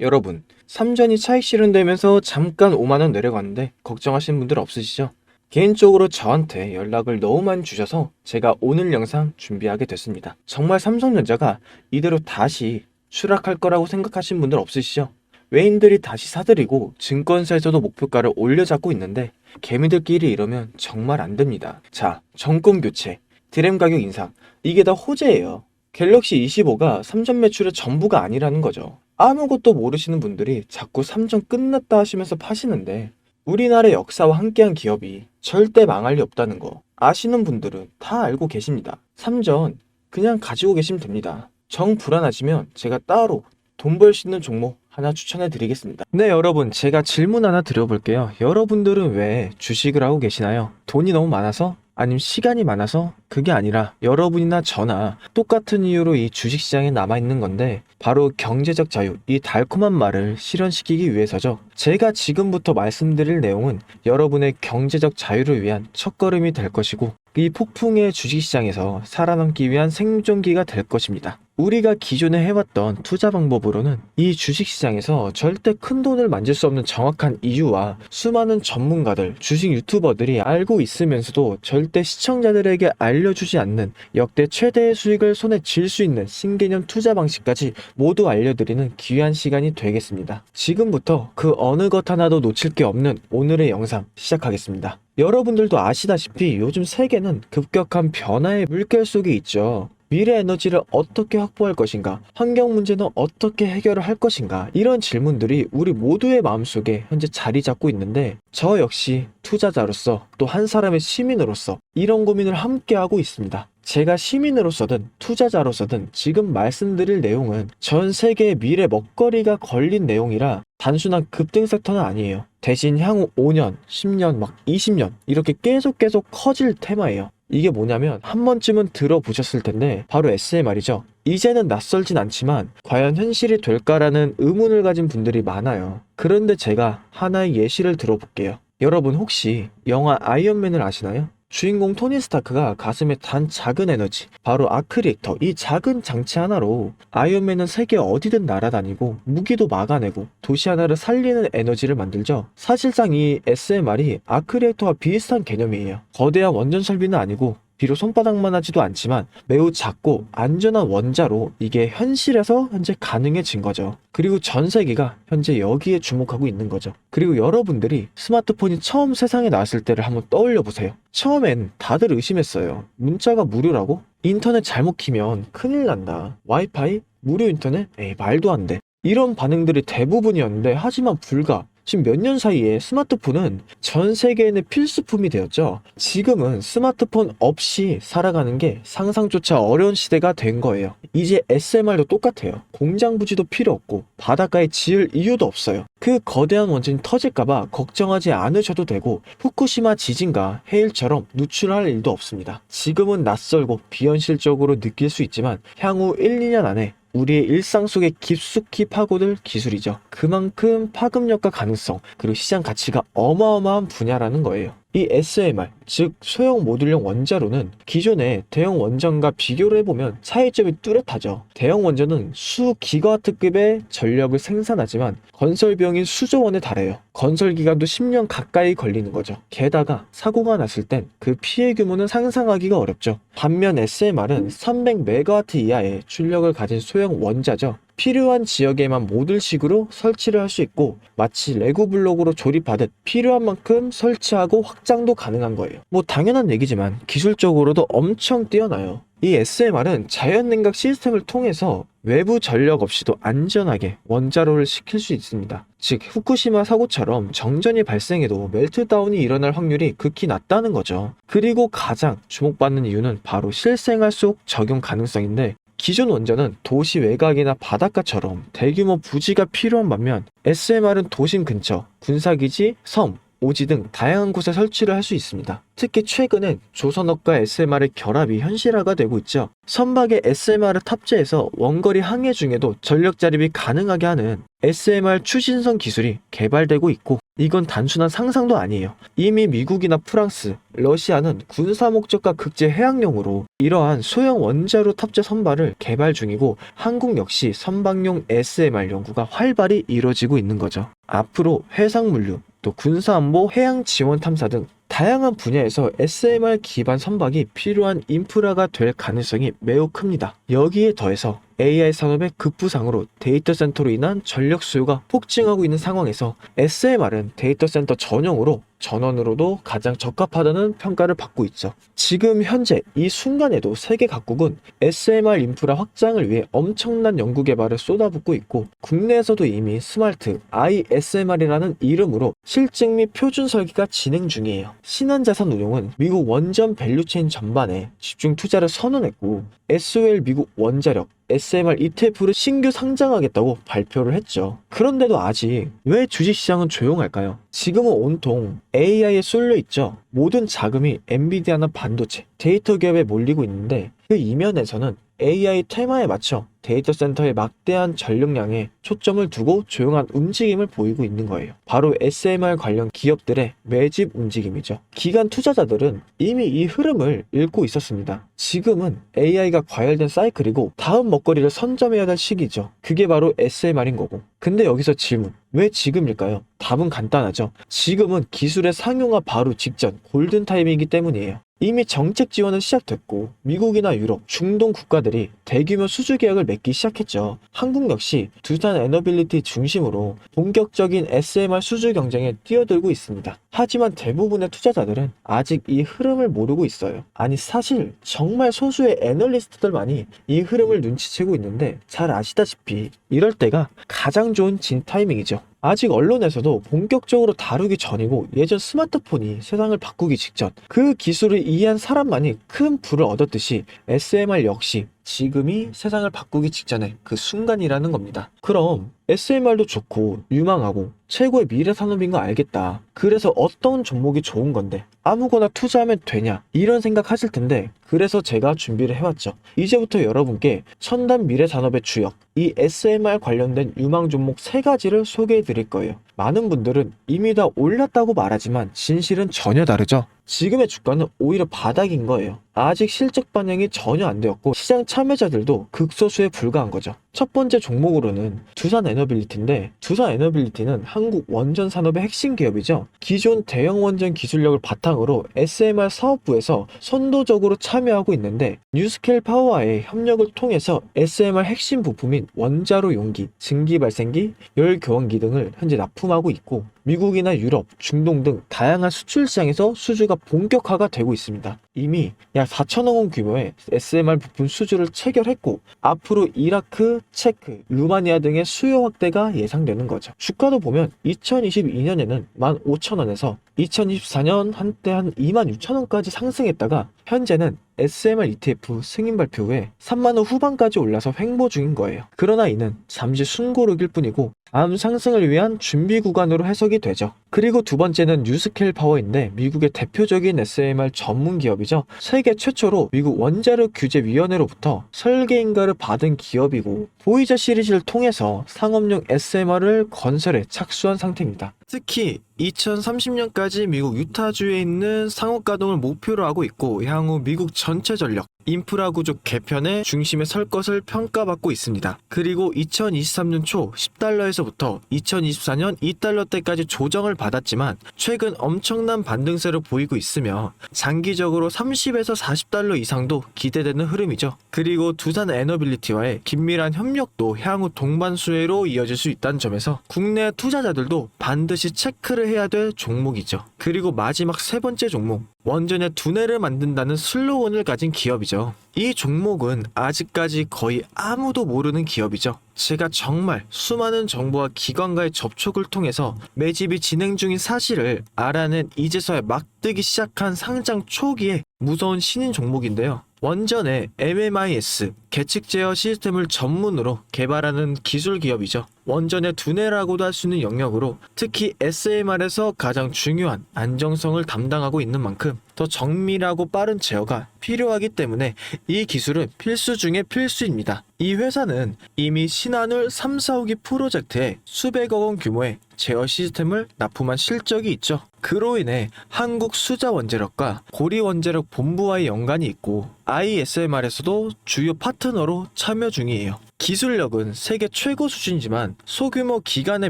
여러분, 삼전이 차익 실현되면서 잠깐 5만원 내려갔는데 걱정하시는 분들 없으시죠? 개인적으로 저한테 연락을 너무 많이 주셔서 제가 오늘 영상 준비하게 됐습니다. 정말 삼성전자가 이대로 다시 추락할 거라고 생각하시는 분들 없으시죠? 외인들이 다시 사들이고 증권사에서도 목표가를 올려잡고 있는데 개미들끼리 이러면 정말 안 됩니다. 자, 정권 교체, 디램 가격 인상, 이게 다 호재예요. 갤럭시 25가 삼전 매출의 전부가 아니라는 거죠. 아무것도 모르시는 분들이 자꾸 삼전 끝났다 하시면서 파시는데 우리나라의 역사와 함께한 기업이 절대 망할 리 없다는 거 아시는 분들은 다 알고 계십니다. 삼전 그냥 가지고 계시면 됩니다. 정 불안하시면 제가 따로 돈 벌 수 있는 종목 하나 추천해 드리겠습니다. 네, 여러분, 제가 질문 하나 드려볼게요. 여러분들은 왜 주식을 하고 계시나요? 돈이 너무 많아서? 아니면 시간이 많아서? 그게 아니라 여러분이나 저나 똑같은 이유로 이 주식시장에 남아있는 건데 바로 경제적 자유, 이 달콤한 말을 실현시키기 위해서죠. 제가 지금부터 말씀드릴 내용은 여러분의 경제적 자유를 위한 첫걸음이 될 것이고 이 폭풍의 주식시장에서 살아남기 위한 생존기가 될 것입니다. 우리가 기존에 해왔던 투자 방법으로는 이 주식시장에서 절대 큰 돈을 만질 수 없는 정확한 이유와 수많은 전문가들, 주식 유튜버들이 알고 있으면서도 절대 시청자들에게 알려주지 않는 역대 최대의 수익을 손에 쥘 수 있는 신개념 투자 방식까지 모두 알려드리는 귀한 시간이 되겠습니다. 지금부터 그 어느 것 하나도 놓칠 게 없는 오늘의 영상 시작하겠습니다. 여러분들도 아시다시피 요즘 세계는 급격한 변화의 물결 속에 있죠. 미래 에너지를 어떻게 확보할 것인가? 환경 문제는 어떻게 해결을 할 것인가? 이런 질문들이 우리 모두의 마음속에 현재 자리 잡고 있는데 저 역시 투자자로서 또 한 사람의 시민으로서 이런 고민을 함께 하고 있습니다. 제가 시민으로서든 투자자로서든 지금 말씀드릴 내용은 전 세계의 미래 먹거리가 걸린 내용이라 단순한 급등 섹터는 아니에요. 대신 향후 5년, 10년, 막 20년 이렇게 계속 커질 테마예요. 이게 뭐냐면 한 번쯤은 들어보셨을 텐데 바로 SMR이죠. 이제는 낯설진 않지만 과연 현실이 될까라는 의문을 가진 분들이 많아요. 그런데 제가 하나의 예시를 들어볼게요. 여러분 혹시 영화 아이언맨을 아시나요? 주인공 토니 스타크가 가슴에 단 작은 에너지, 바로 아크 리액터, 이 작은 장치 하나로 아이언맨은 세계 어디든 날아다니고 무기도 막아내고 도시 하나를 살리는 에너지를 만들죠. 사실상 이 SMR이 아크 리액터와 비슷한 개념이에요. 거대한 원전 설비는 아니고 비록 손바닥만 하지도 않지만 매우 작고 안전한 원자로 이게 현실에서 현재 가능해진 거죠. 그리고 전 세계가 현재 여기에 주목하고 있는 거죠. 그리고 여러분들이 스마트폰이 처음 세상에 나왔을 때를 한번 떠올려 보세요. 처음엔 다들 의심했어요. 문자가 무료라고? 인터넷 잘못 키면 큰일 난다. 와이파이? 무료 인터넷? 에이, 말도 안 돼. 이런 반응들이 대부분이었는데 하지만 불과 지금 몇 년 사이에 스마트폰은 전 세계인의 필수품이 되었죠. 지금은 스마트폰 없이 살아가는 게 상상조차 어려운 시대가 된 거예요. 이제 SMR도 똑같아요. 공장 부지도 필요 없고 바닷가에 지을 이유도 없어요. 그 거대한 원전이 터질까봐 걱정하지 않으셔도 되고 후쿠시마 지진과 해일처럼 누출할 일도 없습니다. 지금은 낯설고 비현실적으로 느낄 수 있지만 향후 1, 2년 안에 우리의 일상 속에 깊숙이 파고들 기술이죠. 그만큼 파급력과 가능성, 그리고 시장 가치가 어마어마한 분야라는 거예요. 이 SMR, 즉 소형 모듈형 원자로는 기존의 대형 원전과 비교를 해보면 차이점이 뚜렷하죠. 대형 원전은 수 기가와트급의 전력을 생산하지만 건설 비용이 수조 원에 달해요. 건설 기간도 10년 가까이 걸리는 거죠. 게다가 사고가 났을 땐 그 피해 규모는 상상하기가 어렵죠. 반면 SMR은 300메가와트 이하의 출력을 가진 소형 원자죠. 필요한 지역에만 모듈식으로 설치를 할 수 있고 마치 레고 블록으로 조립하듯 필요한 만큼 설치하고 확장도 가능한 거예요. 뭐 당연한 얘기지만 기술적으로도 엄청 뛰어나요. 이 SMR은 자연냉각 시스템을 통해서 외부 전력 없이도 안전하게 원자로를 식힐 수 있습니다. 즉 후쿠시마 사고처럼 정전이 발생해도 멜트다운이 일어날 확률이 극히 낮다는 거죠. 그리고 가장 주목받는 이유는 바로 실생활 속 적용 가능성인데 기존 원전은 도시 외곽이나 바닷가처럼 대규모 부지가 필요한 반면 SMR은 도심 근처, 군사기지, 섬, 오지 등 다양한 곳에 설치를 할 수 있습니다. 특히 최근엔 조선업과 SMR의 결합이 현실화가 되고 있죠. 선박에 SMR을 탑재해서 원거리 항해 중에도 전력 자립이 가능하게 하는 SMR 추진선 기술이 개발되고 있고 이건 단순한 상상도 아니에요. 이미 미국이나 프랑스, 러시아는 군사 목적과 극제 해양용으로 이러한 소형 원자로 탑재 선발을 개발 중이고 한국 역시 선박용 SMR 연구가 활발히 이루어지고 있는 거죠. 앞으로 해상물류, 또 군사안보, 해양 지원 탐사 등 다양한 분야에서 SMR 기반 선박이 필요한 인프라가 될 가능성이 매우 큽니다. 여기에 더해서 AI 산업의 급부상으로 데이터 센터로 인한 전력 수요가 폭증하고 있는 상황에서 SMR은 데이터 센터 전용으로 전원으로도 가장 적합하다는 평가를 받고 있죠. 지금 현재 이 순간에도 세계 각국은 SMR 인프라 확장을 위해 엄청난 연구 개발을 쏟아붓고 있고 국내에서도 이미 스마트 ISMR이라는 이름으로 실증 및 표준 설계가 진행 중이에요. 신한자산운용은 미국 원전 밸류체인 전반에 집중 투자를 선언했고 SOL 미국 원자력 SMR ETF를 신규 상장하겠다고 발표를 했죠. 그런데도 아직 왜 주식시장은 조용할까요? 지금은 온통 AI에 쏠려 있죠. 모든 자금이 엔비디아나 반도체, 데이터 기업에 몰리고 있는데 그 이면에서는 AI 테마에 맞춰 데이터 센터의 막대한 전력량에 초점을 두고 조용한 움직임을 보이고 있는 거예요. 바로 SMR 관련 기업들의 매집 움직임이죠. 기관 투자자들은 이미 이 흐름을 읽고 있었습니다. 지금은 AI가 과열된 사이클이고 다음 먹거리를 선점해야 될 시기죠. 그게 바로 SMR인 거고. 근데 여기서 질문. 왜 지금일까요? 답은 간단하죠. 지금은 기술의 상용화 바로 직전 골든타임이기 때문이에요. 이미 정책 지원은 시작됐고 미국이나 유럽, 중동 국가들이 대규모 수주 계약을 맺기 시작했죠. 한국 역시 두산 에너빌리티 중심으로 본격적인 SMR 수주 경쟁에 뛰어들고 있습니다. 하지만 대부분의 투자자들은 아직 이 흐름을 모르고 있어요. 아니 사실 정말 소수의 애널리스트들만이 이 흐름을 눈치채고 있는데 잘 아시다시피 이럴 때가 가장 좋은 진 타이밍이죠. 아직 언론에서도 본격적으로 다루기 전이고 예전 스마트폰이 세상을 바꾸기 직전 그 기술을 이해한 사람만이 큰 부를 얻었듯이 SMR 역시 지금이 세상을 바꾸기 직전의 그 순간이라는 겁니다. 그럼 SMR도 좋고 유망하고 최고의 미래 산업인 거 알겠다. 그래서 어떤 종목이 좋은 건데 아무거나 투자하면 되냐 이런 생각 하실 텐데 그래서 제가 준비를 해왔죠. 이제부터 여러분께 첨단 미래 산업의 주역 이 SMR 관련된 유망 종목 3가지를 소개해 드릴 거예요. 많은 분들은 이미 다 올랐다고 말하지만 진실은 전혀 다르죠. 지금의 주가는 오히려 바닥인 거예요. 아직 실적 반영이 전혀 안 되었고 시장 참여자들도 극소수에 불과한 거죠. 첫 번째 종목으로는 두산 에너빌리티인데 두산 에너빌리티는 한국 원전 산업의 핵심 기업이죠. 기존 대형 원전 기술력을 바탕으로 SMR 사업부에서 선도적으로 참여하고 있는데 뉴스케일 파워와의 협력을 통해서 SMR 핵심 부품인 원자로 용기, 증기 발생기, 열 교환기 등을 현재 납품하고 있고 미국이나 유럽, 중동 등 다양한 수출 시장에서 수주가 본격화가 되고 있습니다. 이미 약 4천억 원 규모의 SMR 부품 수주를 체결했고 앞으로 이라크, 체크, 루마니아 등의 수요 확대가 예상되는 거죠. 주가도 보면 2022년에는 15,000원에서 2024년 한때 한 26,000원까지 상승했다가 현재는 SMR ETF 승인 발표 후에 3만원 후반까지 올라서 횡보 중인 거예요. 그러나 이는 잠시 순고르기일 뿐이고 다음 상승을 위한 준비 구간으로 해석이 되죠. 그리고 두 번째는 뉴스케일 파워인데 미국의 대표적인 SMR 전문 기업이죠. 세계 최초로 미국 원자력 규제위원회로부터 설계 인가를 받은 기업이고 보이저 시리즈를 통해서 상업용 SMR을 건설에 착수한 상태입니다. 특히 2030년까지 미국 유타주에 있는 상업 가동을 목표로 하고 있고 향후 미국 전체 전력 인프라 구조 개편의 중심에 설 것을 평가받고 있습니다. 그리고 2023년 초 10달러에서부터 2024년 2달러대까지 조정을 받았지만 최근 엄청난 반등세를 보이고 있으며 장기적으로 30에서 40달러 이상도 기대되는 흐름이죠. 그리고 두산 에너빌리티와의 긴밀한 협력도 향후 동반수혜로 이어질 수 있다는 점에서 국내 투자자들도 반드시 체크를 해야 될 종목이죠. 그리고 마지막 3번째 종목, 원전의 두뇌를 만든다는 슬로건을 가진 기업이죠. 이 종목은 아직까지 거의 아무도 모르는 기업이죠. 제가 정말 수많은 정보와 기관과의 접촉을 통해서 매집이 진행 중인 사실을 알아낸 이제서야 막 뜨기 시작한 상장 초기에 무서운 신인 종목인데요. 원전의 MMIS, 계측 제어 시스템을 전문으로 개발하는 기술 기업이죠. 원전의 두뇌라고도 할 수 있는 영역으로 특히 SMR에서 가장 중요한 안정성을 담당하고 있는 만큼 더 정밀하고 빠른 제어가 필요하기 때문에 이 기술은 필수 중의 필수입니다. 이 회사는 이미 신한울 3, 4호기 프로젝트에 수백억 원 규모의 제어 시스템을 납품한 실적이 있죠. 그로 인해 한국수자원자력과 고리원자력 본부와의 연관이 있고 ISMR에서도 주요 파트너로 참여 중이에요. 기술력은 세계 최고 수준이지만 소규모 기관의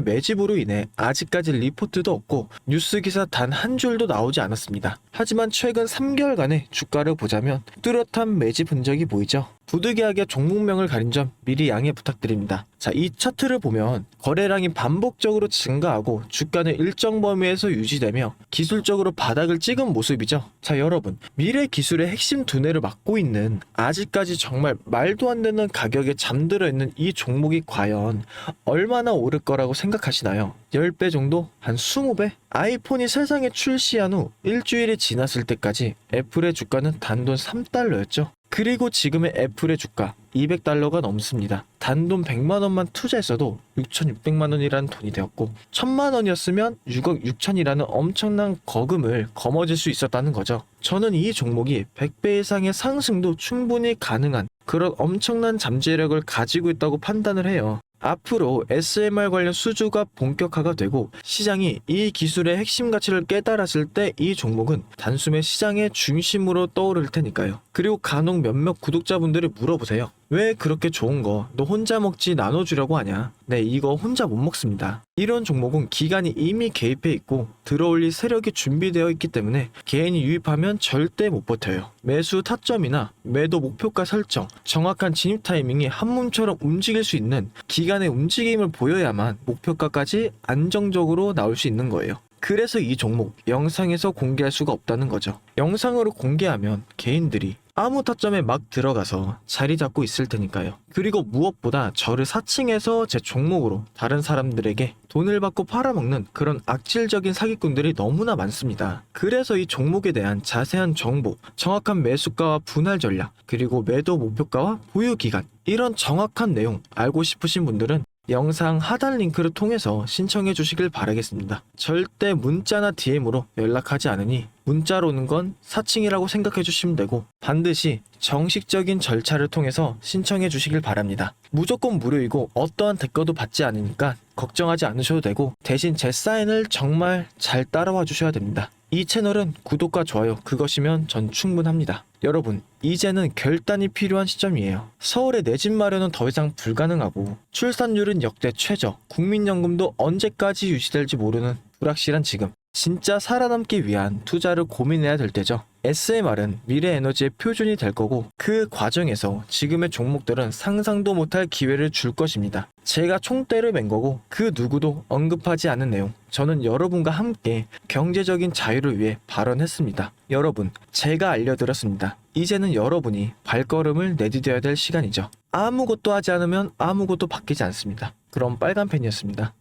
매집으로 인해 아직까지 리포트도 없고 뉴스 기사 단 한 줄도 나오지 않았습니다. 하지만 최근 3개월간의 주가를 보자면 뚜렷한 매집 흔적이 보이죠. 부득이하게 종목명을 가린 점 미리 양해 부탁드립니다. 자, 이 차트를 보면 거래량이 반복적으로 증가하고 주가는 일정 범위에서 유지되며 기술적으로 바닥을 찍은 모습이죠. 자, 여러분, 미래 기술의 핵심 두뇌를 맡고 있는 아직까지 정말 말도 안 되는 가격에 잠들어 있는 이 종목이 과연 얼마나 오를 거라고 생각하시나요? 10배 정도? 한 20배? 아이폰이 세상에 출시한 후 일주일이 지났을 때까지 애플의 주가는 단돈 3달러였죠. 그리고 지금의 애플의 주가 200달러가 넘습니다. 단돈 100만원만 투자했어도 6,600만원이라는 돈이 되었고 1,000만원이었으면 6억 6천이라는 엄청난 거금을 거머쥘 수 있었다는 거죠. 저는 이 종목이 100배 이상의 상승도 충분히 가능한 그런 엄청난 잠재력을 가지고 있다고 판단을 해요. 앞으로 SMR 관련 수주가 본격화가 되고 시장이 이 기술의 핵심 가치를 깨달았을 때 이 종목은 단숨에 시장의 중심으로 떠오를 테니까요. 그리고 간혹 몇몇 구독자분들이 물어보세요. 왜 그렇게 좋은 거 너 혼자 먹지 나눠주려고 하냐? 네, 이거 혼자 못 먹습니다. 이런 종목은 기관이 이미 개입해 있고 들어올릴 세력이 준비되어 있기 때문에 개인이 유입하면 절대 못 버텨요. 매수 타점이나 매도 목표가 설정, 정확한 진입 타이밍이 한몸처럼 움직일 수 있는 기관의 움직임을 보여야만 목표가까지 안정적으로 나올 수 있는 거예요. 그래서 이 종목 영상에서 공개할 수가 없다는 거죠. 영상으로 공개하면 개인들이 아무 타점에 막 들어가서 자리 잡고 있을 테니까요. 그리고 무엇보다 저를 사칭해서 제 종목으로 다른 사람들에게 돈을 받고 팔아먹는 그런 악질적인 사기꾼들이 너무나 많습니다. 그래서 이 종목에 대한 자세한 정보, 정확한 매수가와 분할 전략, 그리고 매도 목표가와 보유 기간, 이런 정확한 내용 알고 싶으신 분들은 영상 하단 링크를 통해서 신청해 주시길 바라겠습니다. 절대 문자나 DM으로 연락하지 않으니 문자로 오는 건 사칭이라고 생각해 주시면 되고 반드시 정식적인 절차를 통해서 신청해 주시길 바랍니다. 무조건 무료이고 어떠한 대가도 받지 않으니까 걱정하지 않으셔도 되고 대신 제 사인을 정말 잘 따라와 주셔야 됩니다. 이 채널은 구독과 좋아요 그것이면 전 충분합니다. 여러분, 이제는 결단이 필요한 시점이에요. 서울의 내 집 마련은 더 이상 불가능하고 출산율은 역대 최저, 국민연금도 언제까지 유지될지 모르는 불확실한 지금, 진짜 살아남기 위한 투자를 고민해야 될 때죠. SMR은 미래 에너지의 표준이 될 거고 그 과정에서 지금의 종목들은 상상도 못할 기회를 줄 것입니다. 제가 총대를 맨 거고 그 누구도 언급하지 않은 내용, 저는 여러분과 함께 경제적인 자유를 위해 발언했습니다. 여러분, 제가 알려드렸습니다. 이제는 여러분이 발걸음을 내디뎌야 될 시간이죠. 아무것도 하지 않으면 아무것도 바뀌지 않습니다. 그럼 빨간 펜이었습니다.